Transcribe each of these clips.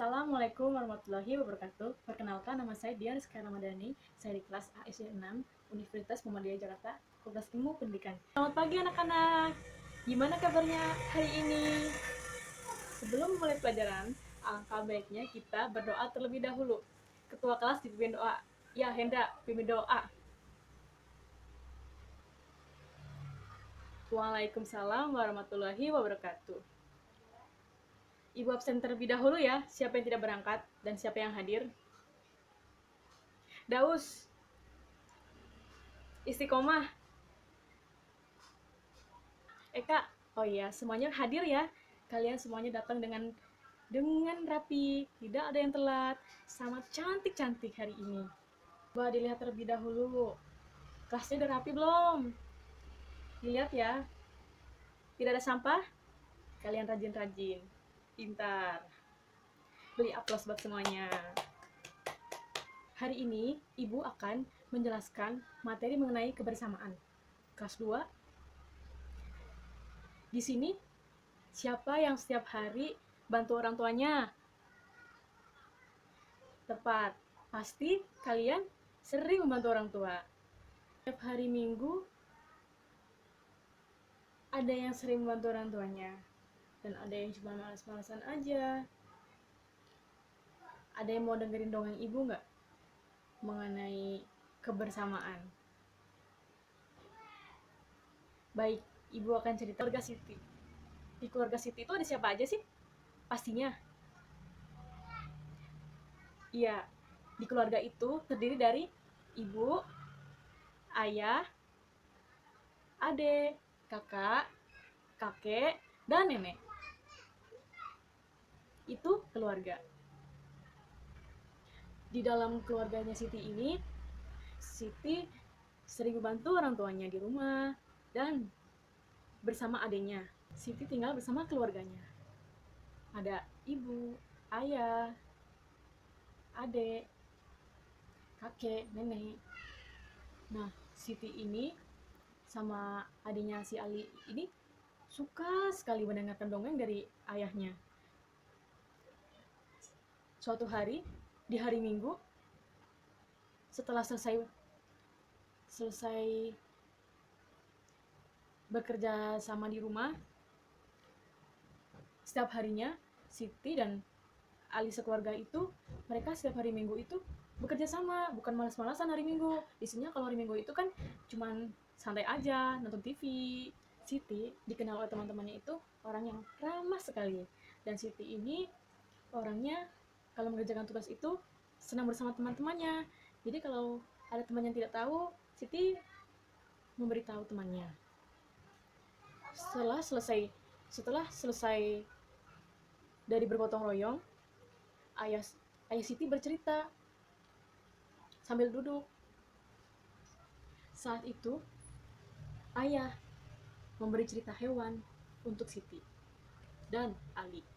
Assalamualaikum warahmatullahi wabarakatuh. Perkenalkan, nama saya Dian Rizky Ramadhani. Saya di kelas ASY 6 Universitas Muhammadiyah Jakarta, Fakultas Ilmu Pendidikan. Selamat pagi anak-anak. Gimana kabarnya hari ini? Sebelum mulai pelajaran, alangkah baiknya kita berdoa terlebih dahulu. Ketua kelas dipimpin doa. Ya, Hendra, pimpin doa. Waalaikumsalam warahmatullahi wabarakatuh. Ibu absen terlebih dahulu ya, siapa yang tidak berangkat dan siapa yang hadir. Daus, Istiqomah, Eka, oh iya, semuanya hadir ya. Kalian semuanya datang dengan rapi, tidak ada yang telat, sangat cantik-cantik hari ini. Coba dilihat terlebih dahulu, kelasnya udah rapi belum? Dilihat ya, tidak ada sampah, kalian rajin-rajin, pintar. Beri aplaus buat semuanya. Hari ini, Ibu akan menjelaskan materi mengenai kebersamaan. Kelas 2. Di sini, siapa yang setiap hari bantu orang tuanya? Tepat, pasti kalian sering membantu orang tua. Setiap hari Minggu, ada yang sering membantu orang tuanya. Dan ada yang cuma malas-malasan aja. Ada yang mau dengerin dongeng ibu nggak? Mengenai kebersamaan. Baik, ibu akan cerita keluarga Siti. Di keluarga Siti itu ada siapa aja sih? Pastinya. Iya, di keluarga itu terdiri dari ibu, ayah, adik, kakak, kakek, dan nenek. Itu keluarga. Di dalam keluarganya Siti ini, Siti sering membantu orang tuanya di rumah dan bersama adiknya. Siti tinggal bersama keluarganya. Ada ibu, ayah, adik, kakek, nenek. Nah, Siti ini sama adiknya si Ali ini suka sekali mendengarkan dongeng dari ayahnya. Suatu hari, di hari Minggu, setelah selesai bekerja sama di rumah, setiap harinya Siti dan Ali sekeluarga itu, mereka setiap hari Minggu itu bekerja sama, bukan malas-malasan hari Minggu. Isinya kalau hari Minggu itu kan cuman santai aja, nonton TV. Siti dikenal oleh teman-temannya itu orang yang ramah sekali. Dan Siti ini orangnya kalau mengerjakan tugas itu senang bersama teman-temannya. Jadi kalau ada teman yang tidak tahu, Siti memberitahu temannya. Setelah selesai dari bergotong royong, ayah Siti bercerita sambil duduk. Saat itu, ayah memberi cerita hewan untuk Siti dan Ali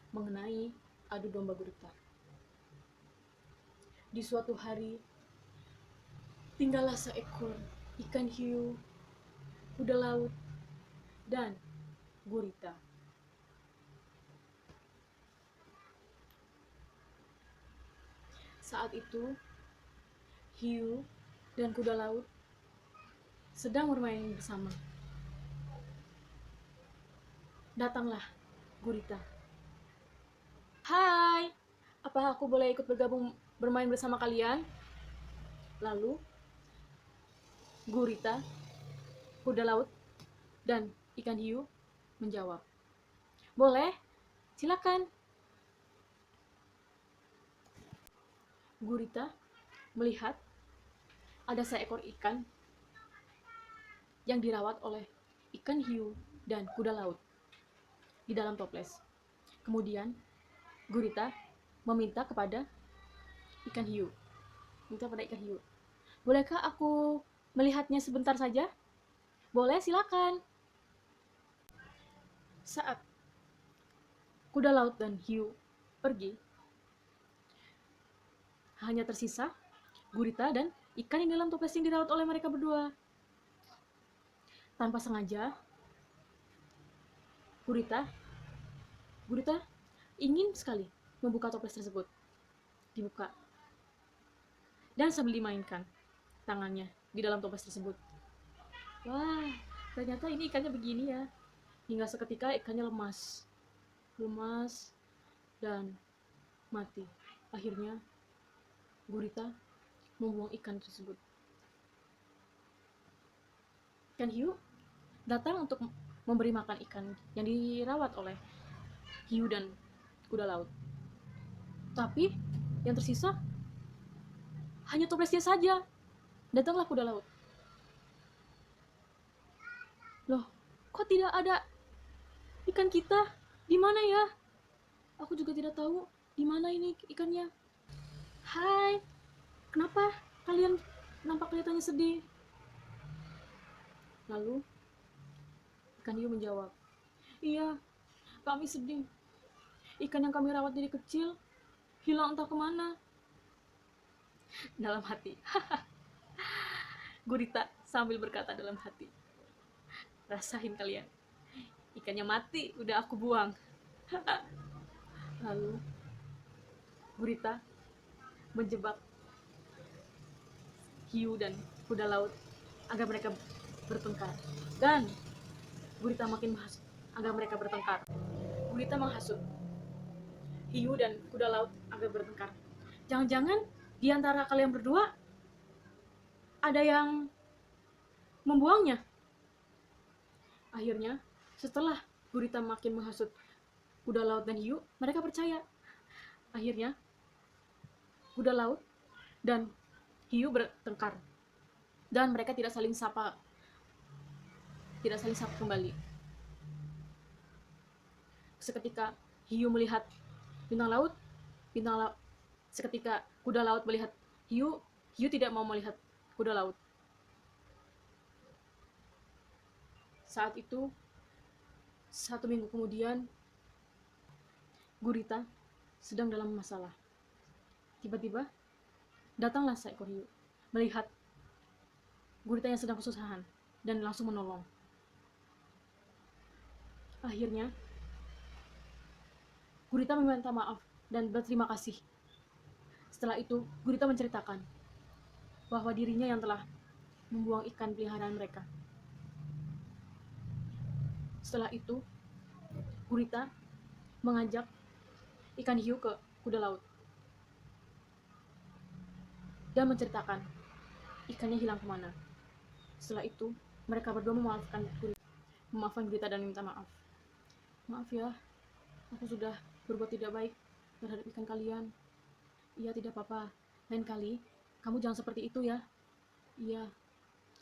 mengenai adu domba gurita. Di suatu hari, tinggallah seekor ikan hiu, kuda laut, dan gurita. Saat itu, hiu dan kuda laut sedang bermain bersama. Datanglah gurita. Hai, apa aku boleh ikut bergabung bermain bersama kalian? Lalu, gurita, kuda laut, dan ikan hiu menjawab, boleh, silakan. Gurita melihat ada seekor ikan yang dirawat oleh ikan hiu dan kuda laut di dalam toples. Kemudian gurita meminta kepada ikan hiu, bolehkah aku melihatnya sebentar saja? Boleh, silakan. Saat kuda laut dan hiu pergi, hanya tersisa gurita dan ikan yang dalam toples yang dirawat oleh mereka berdua. Tanpa sengaja, gurita, ingin sekali membuka toples tersebut. Dibuka. Dan sambil dimainkan tangannya di dalam toples tersebut. Wah, ternyata ini ikannya begini ya. Hingga seketika ikannya lemas. Lemas dan mati. Akhirnya gurita membuang ikan tersebut. Ikan hiu datang untuk memberi makan ikan yang dirawat oleh hiu dan kuda laut. Tapi yang tersisa hanya toplesnya saja. Datanglah kuda laut. Loh, kok tidak ada ikan kita? Di mana ya? Aku juga tidak tahu di mana ini ikannya. Hai, kenapa kalian nampak kelihatannya sedih? Lalu ikan hiu menjawab, iya, kami sedih. Ikan yang kami rawat dari kecil hilang entah kemana. Dalam hati, gurita sambil berkata dalam hati, rasain kalian, ikannya mati, udah aku buang. Lalu gurita menjebak hiu dan kuda laut agar mereka bertengkar. Dan gurita makin menghasut agar mereka bertengkar. Gurita menghasut hiu dan kuda laut agar bertengkar. Jangan-jangan di antara kalian berdua ada yang membuangnya. Akhirnya, setelah gurita makin menghasut kuda laut dan hiu, mereka percaya. Akhirnya, kuda laut dan hiu bertengkar. Dan mereka tidak saling sapa kembali. Seketika hiu melihat bintang laut, seketika kuda laut melihat hiu, hiu tidak mau melihat kuda laut. Saat itu, 1 minggu kemudian, gurita sedang dalam masalah. Tiba-tiba, datanglah seekor hiu, melihat gurita yang sedang kesusahan, dan langsung menolong. Akhirnya, gurita meminta maaf dan berterima kasih. Setelah itu, gurita menceritakan bahwa dirinya yang telah membuang ikan peliharaan mereka. Setelah itu, gurita mengajak ikan hiu ke kuda laut dan menceritakan ikannya hilang kemana. Setelah itu, mereka berdua memaafkan gurita dan minta maaf. Maaf ya, aku sudah berbuat tidak baik terhadap ikan kalian. Iya, tidak apa-apa. Lain kali, kamu jangan seperti itu ya. Iya,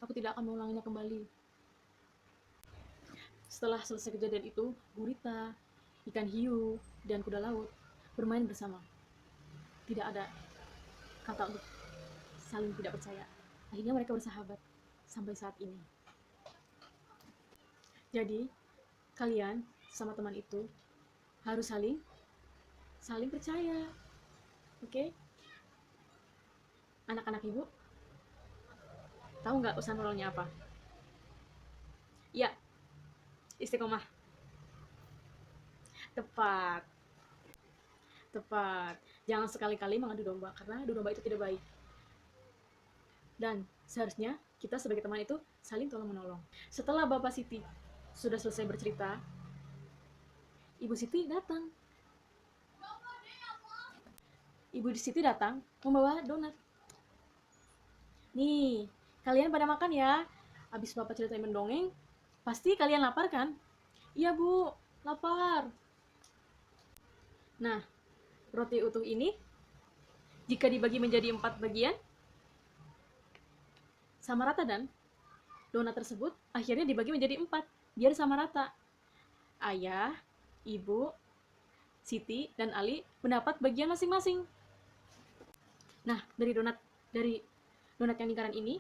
aku tidak akan mengulanginya kembali. Setelah selesai kejadian itu, gurita, ikan hiu, dan kuda laut bermain bersama. Tidak ada kata untuk saling tidak percaya. Akhirnya mereka bersahabat sampai saat ini. Jadi, kalian sama teman itu harus saling percaya. Oke? Anak-anak ibu, tahu nggak usaha nolongnya apa? Ya, istiqomah. Tepat. Jangan sekali-kali mengadu domba, karena adu domba itu tidak baik. Dan seharusnya kita sebagai teman itu saling tolong-menolong. Setelah Bapak Siti sudah selesai bercerita, Ibu Siti datang. Ibu Siti datang membawa donat. Nih, kalian pada makan ya. Habis Bapak ceritain mendongeng, pasti kalian lapar kan? Iya Bu, lapar. Nah, roti utuh ini jika dibagi menjadi 4 bagian, sama rata, dan donat tersebut akhirnya dibagi menjadi 4 biar sama rata. Ayah, Ibu, Siti, dan Ali mendapat bagian masing-masing. Nah, dari donat yang lingkaran ini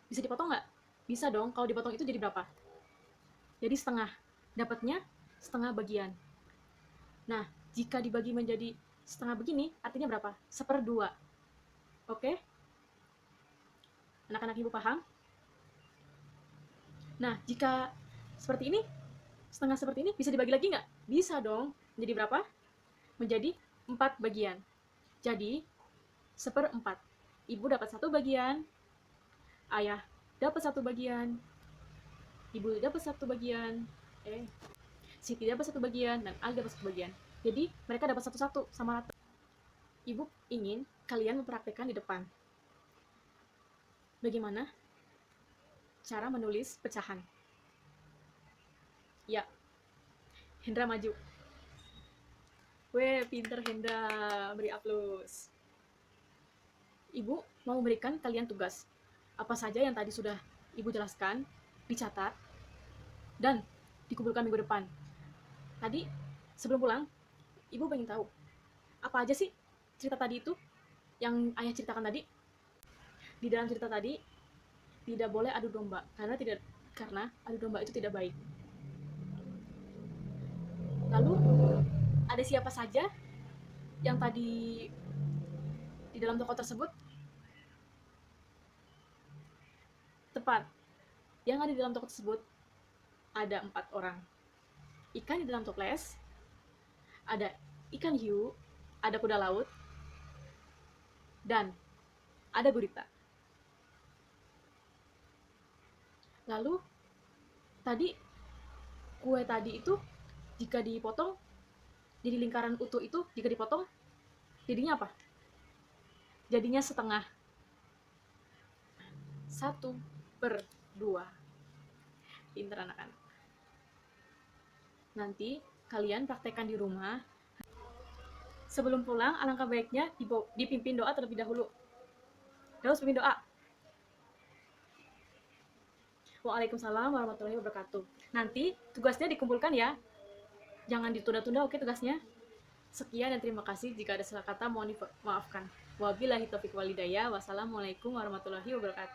bisa dipotong nggak? Bisa dong. Kalau dipotong itu jadi berapa? Jadi setengah. Dapatnya setengah bagian. Nah, jika dibagi menjadi setengah begini, artinya berapa? 1/2. Oke? Anak-anak ibu paham? Nah, jika seperti ini, setengah seperti ini, bisa dibagi lagi nggak? Bisa dong. Jadi berapa? menjadi 4 bagian. Jadi, 1/4. Ibu dapat 1 bagian, ayah dapat 1 bagian, ibu dapat 1 bagian, Siti dapat 1 bagian, dan Ali dapat 1 bagian. Jadi, mereka dapat satu-satu sama rata. Ibu ingin kalian mempraktikkan di depan. Bagaimana cara menulis pecahan? Ya, Hendra maju. Weh, pinter Hendra, beri aplaus. Ibu mau memberikan kalian tugas. Apa saja yang tadi sudah Ibu jelaskan, dicatat, dan dikumpulkan minggu depan. Tadi, sebelum pulang, Ibu pengen tahu, apa aja sih cerita tadi itu yang ayah ceritakan tadi? Di dalam cerita tadi, tidak boleh adu domba, karena adu domba itu tidak baik. Lalu, ada siapa saja yang tadi di dalam toko tersebut? Tepat. Yang ada di dalam toko tersebut ada 4 orang. Ikan di dalam toples, ada ikan hiu, ada kuda laut, dan ada gurita. Lalu, tadi kue tadi itu jika dipotong, jadi lingkaran utuh itu jika dipotong, jadinya apa? Jadinya setengah. 1/2. Pinter anak-anak. Nanti kalian praktekkan di rumah. Sebelum pulang, alangkah baiknya dipimpin doa terlebih dahulu. Terus pimpin doa. Waalaikumsalam warahmatullahi wabarakatuh. Nanti tugasnya dikumpulkan ya. Jangan ditunda-tunda, oke tugasnya? Sekian dan terima kasih. Jika ada salah kata mohon dimaafkan. Wabillahi taufiq walhidayah. Wassalamualaikum warahmatullahi wabarakatuh.